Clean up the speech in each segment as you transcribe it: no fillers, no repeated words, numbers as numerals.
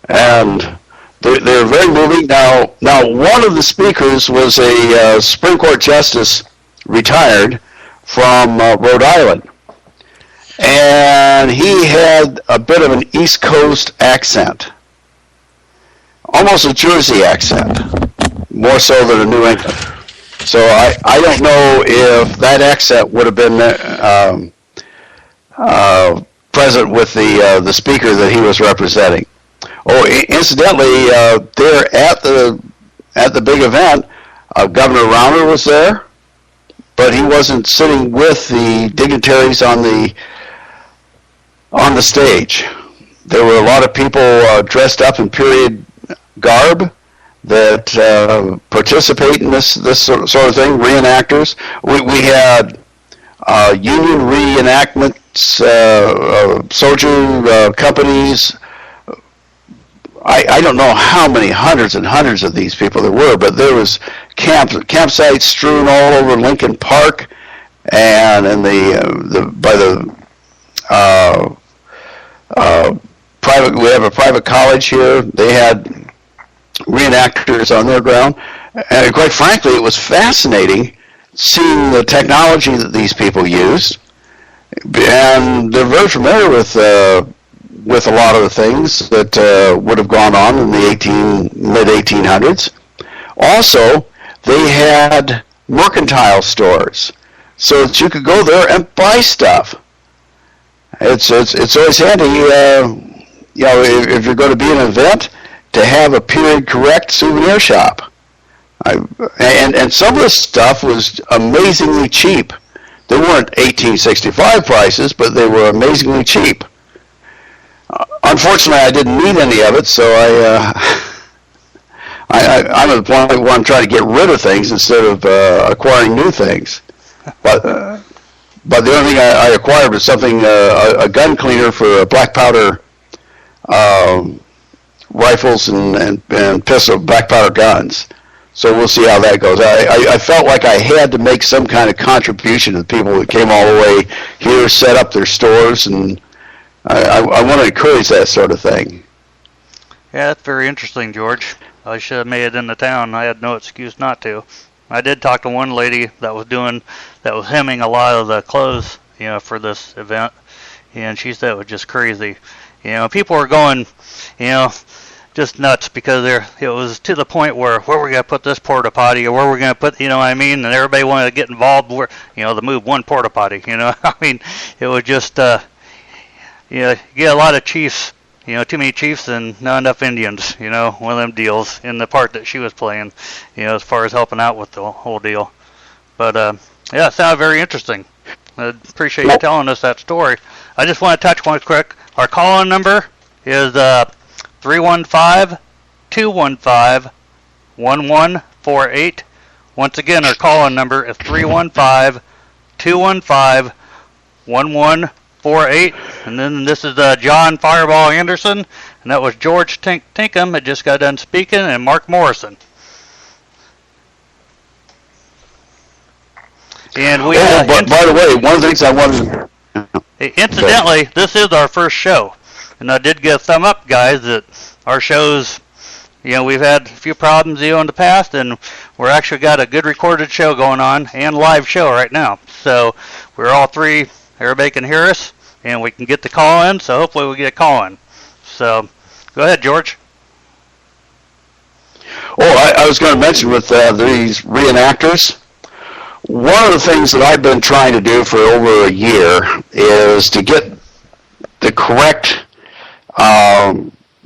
And they're very moving. Now, one of the speakers was a Supreme Court justice, retired from Rhode Island, and he had a bit of an East Coast accent, almost a Jersey accent, more so than a New England. So I don't know if that accent would have been present with the speaker that he was representing. Oh, incidentally, there at the big event, Governor Rauner was there, but he wasn't sitting with the dignitaries on the stage. There were a lot of people dressed up in period garb that participate in this sort of thing, reenactors. We had union reenactments, soldier companies. I don't know how many hundreds and hundreds of these people there were, but there was campsites strewn all over Lincoln Park, and in by the private, we have a private college here. They had reenactors on their ground, and quite frankly, it was fascinating seeing the technology that these people used, and they're very familiar with a lot of the things that would have gone on in the mid-1800s. Also, they had mercantile stores, so that you could go there and buy stuff. It's always handy, if you're going to be in an event, to have a period correct souvenir shop. And some of the stuff was amazingly cheap. They weren't 1865 prices, but they were amazingly cheap. Unfortunately, I didn't need any of it, so I'm at the point where I'm trying to get rid of things instead of acquiring new things. But the only thing I acquired was something, a gun cleaner for black powder rifles and pistol black powder guns. So we'll see how that goes. I felt like I had to make some kind of contribution to the people that came all the way here, set up their stores, and I want to encourage that sort of thing. Yeah, that's very interesting, George. I should have made it into town. I had no excuse not to. I did talk to one lady that was hemming a lot of the clothes, for this event, and she said it was just crazy. People were going, just nuts because it was to the point where we're going to put this porta potty or where we're going to put, and everybody wanted to get involved where, to move one porta potty, it was just, you get a lot of chiefs, too many chiefs and not enough Indians, one of them deals in the part that she was playing, as far as helping out with the whole deal. But, yeah, it sounded very interesting. I appreciate you telling us that story. I just want to touch one quick. Our call-in number is 315-215-1148. Once again, our call-in number is 315-215-1148. And then this is John Fireball Anderson, and that was George Tinkham that just got done speaking, and Mark Morrison. And we. But by the way, one of the things I wanted. Incidentally, this is our first show, and I did get a thumb up, guys, that our shows, we've had a few problems, in the past, and we're actually got a good recorded show going on and live show right now. So we're all three, everybody can hear us, and we can get the call in, so hopefully we'll get a call in. So go ahead, George. Oh, I was going to mention with these reenactors, one of the things that I've been trying to do for over a year is to get the correct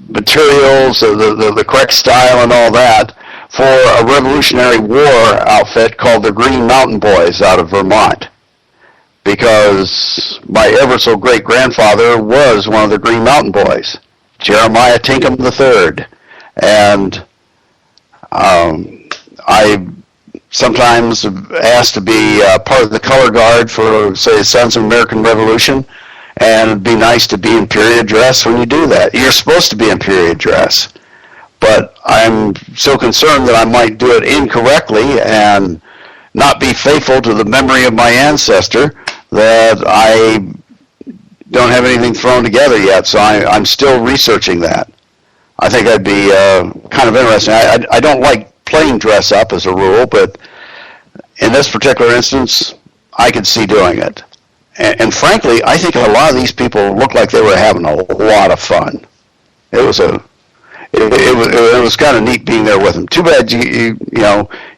materials, the correct style and all that for a Revolutionary War outfit called the Green Mountain Boys out of Vermont. Because my ever so great grandfather was one of the Green Mountain Boys, Jeremiah Tinkham III. And I sometimes asked to be part of the color guard for, say, Sons of American Revolution, and it'd be nice to be in period dress when you do that. You're supposed to be in period dress, but I'm so concerned that I might do it incorrectly and not be faithful to the memory of my ancestor that I don't have anything thrown together yet, so I'm still researching that. I think that'd be kind of interesting. I don't like playing dress up as a rule, but in this particular instance, I could see doing it. And frankly, I think a lot of these people looked like they were having a lot of fun. It was kind of neat being there with them. Too bad you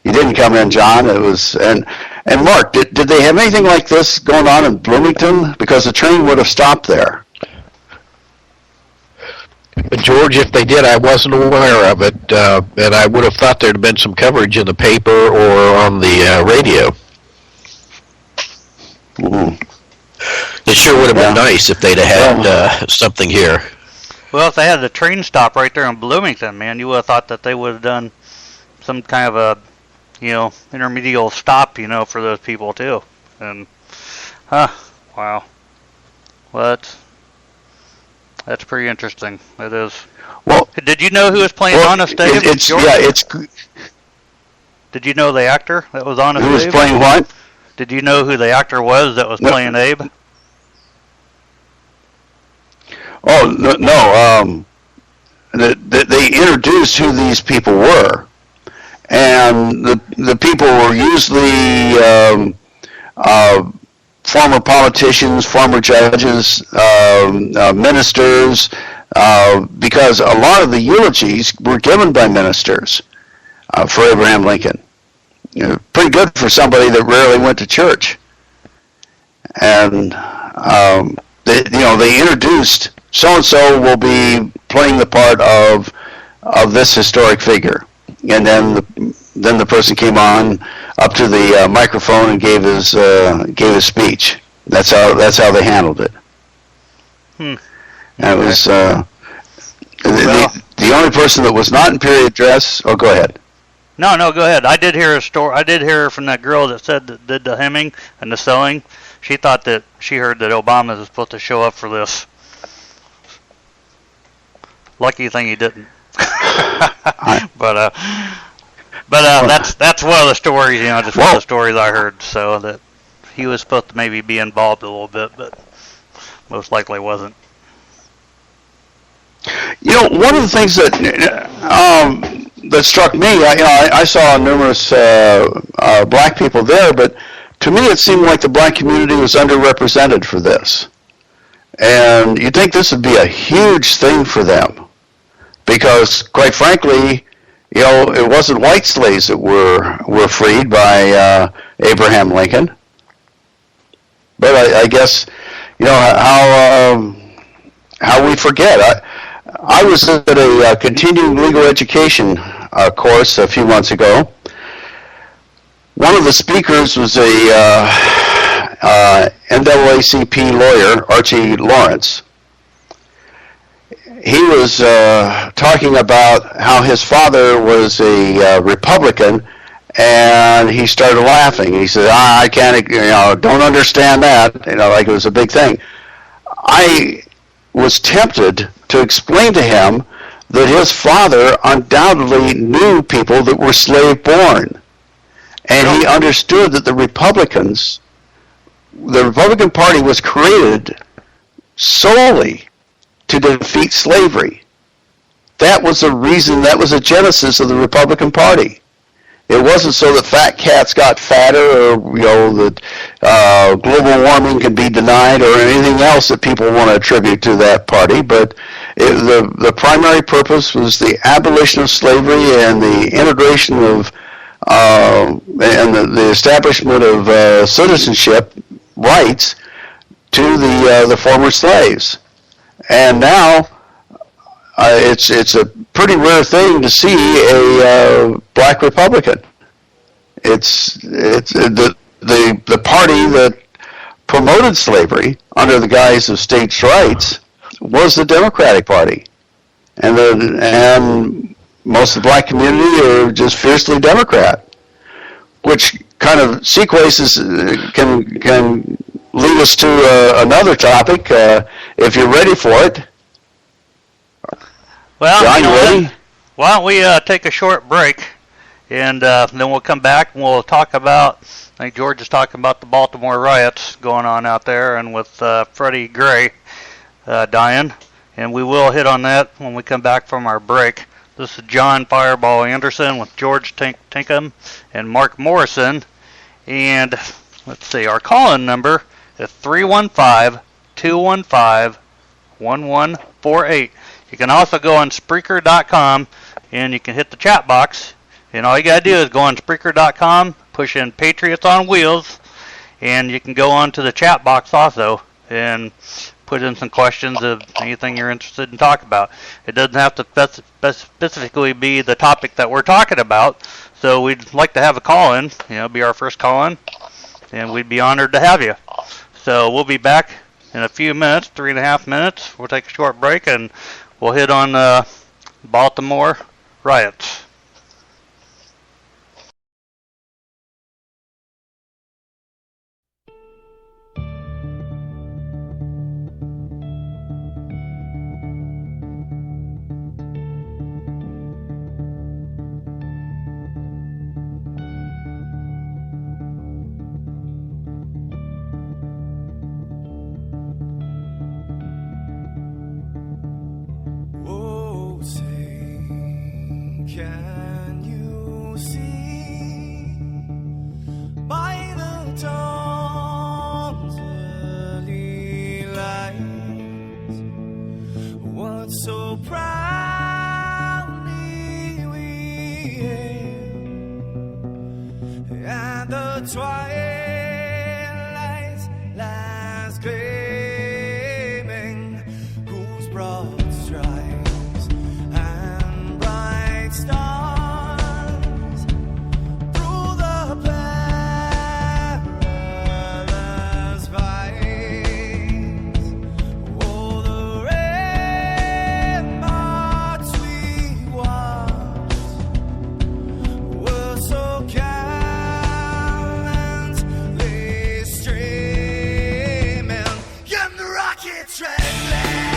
didn't come in, John. It was and Mark, did they have anything like this going on in Bloomington? Because the train would have stopped there. George, if they did, I wasn't aware of it, and I would have thought there'd have been some coverage in the paper or on the radio. Mm-hmm. It sure would have been nice if they'd have had something here. Well, if they had the train stop right there in Bloomington, man, you would have thought that they would have done some kind of a, intermediate stop, for those people too. And, wow. Well, that's pretty interesting. It is. Well, did you know who was playing Honest Dave? Did you know the actor that was Honest Dave? Who was playing what? Did you know who the actor was that was playing Abe? Oh, no. They introduced who these people were. And the people were usually former politicians, former judges, ministers, because a lot of the eulogies were given by ministers for Abraham Lincoln. Pretty good for somebody that rarely went to church. And they introduced so-and-so will be playing the part of this historic figure, and then the person came on up to the microphone and gave his speech. That's how they handled it. And it was the only person that was not in period dress. Oh, go ahead. No, go ahead. I did hear a story. I did hear from that girl that said that did the hemming and the sewing. She thought that she heard that Obama was supposed to show up for this. Lucky thing he didn't. But that's one of the stories, just one of the stories I heard. So that he was supposed to maybe be involved a little bit, but most likely wasn't. One of the things that struck me, I saw numerous black people there, but to me it seemed like the black community was underrepresented for this. And you'd think this would be a huge thing for them, because quite frankly, it wasn't white slaves that were freed by Abraham Lincoln. But I guess how we forget. I was at a continuing legal education course a few months ago. One of the speakers was a NAACP lawyer, Archie Lawrence. He was talking about how his father was a Republican, and he started laughing. He said, I can't, don't understand that, like it was a big thing. I was tempted to explain to him that his father undoubtedly knew people that were slave born. And he understood that the Republican Party was created solely to defeat slavery. That was the reason, that was the genesis of the Republican Party. It wasn't so that fat cats got fatter, or that global warming could be denied, or anything else that people want to attribute to that party. But the primary purpose was the abolition of slavery and the integration of and the establishment of citizenship rights to the former slaves. And now it's a pretty rare thing to see a black Republican. It's the party that promoted slavery under the guise of states' rights was the Democratic Party, and most of the black community are just fiercely Democrat, which kind of sequences can lead us to another topic if you're ready for it. Well, John, you ready? Why don't we take a short break, and then we'll come back and we'll talk about, I think George is talking about the Baltimore riots going on out there, and with Freddie Gray dying. and we will hit on that when we come back from our break. This is John Fireball Anderson with George Tinkham and Mark Morrison. And let's see, our call-in number is 315-215-1148. You can also go on Spreaker.com and you can hit the chat box. And all you got to do is go on Spreaker.com, push in Patriots on Wheels, and you can go on to the chat box also and put in some questions of anything you're interested in talking about. It doesn't have to specifically be the topic that we're talking about. So we'd like to have a call-in, be our first call-in, and we'd be honored to have you. So we'll be back in a few minutes, 3.5 minutes. We'll take a short break, and we'll hit on Baltimore riots. Can you see by the dawn's early light what so proudly we hailed at the twilight's last gleaming, whose broad stripes and bright stars through the perilous fights, oh, the ramparts we watched were so gallantly streaming, and the rockets red glare,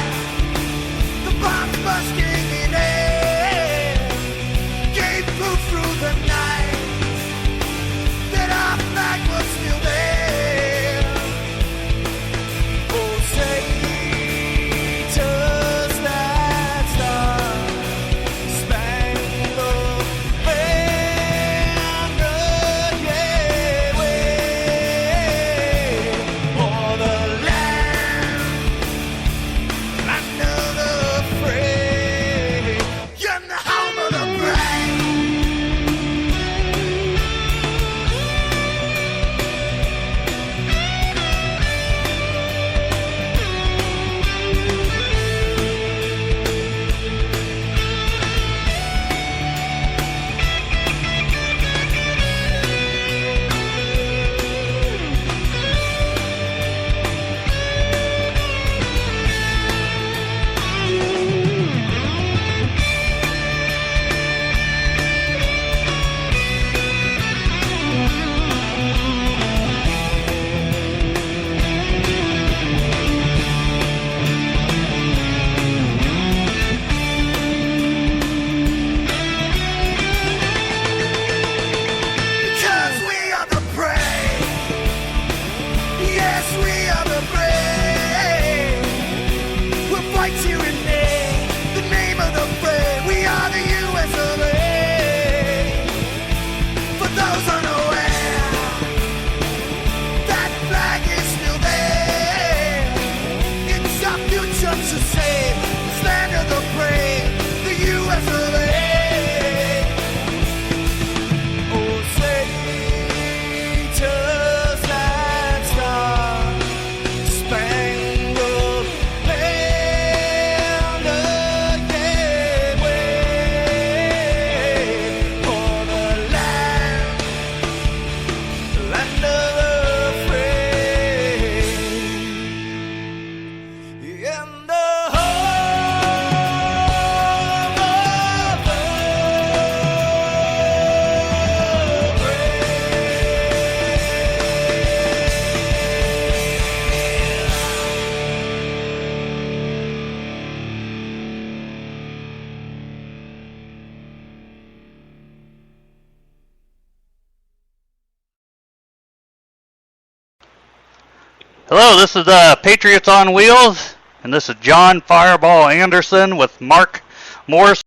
the bombs bursting in air, gave proof through the night that our flag was still there. Oh, say, does that star-spangled banner yet wave o'er the land of the free, and the home of the brave? Because we are the brave. Yes, we are the brave. We'll fight you in the name of the brave. We are the U.S. of A. For those unaware, that flag is still there. It's our future to save. This land of the brave, the U.S. of A. Oh, say, does that star-spangled banner yet wave o'er the land of the free, in the home of the Hello, this is Patriots on Wheels, And this is John Fireball Anderson with Mark Morris.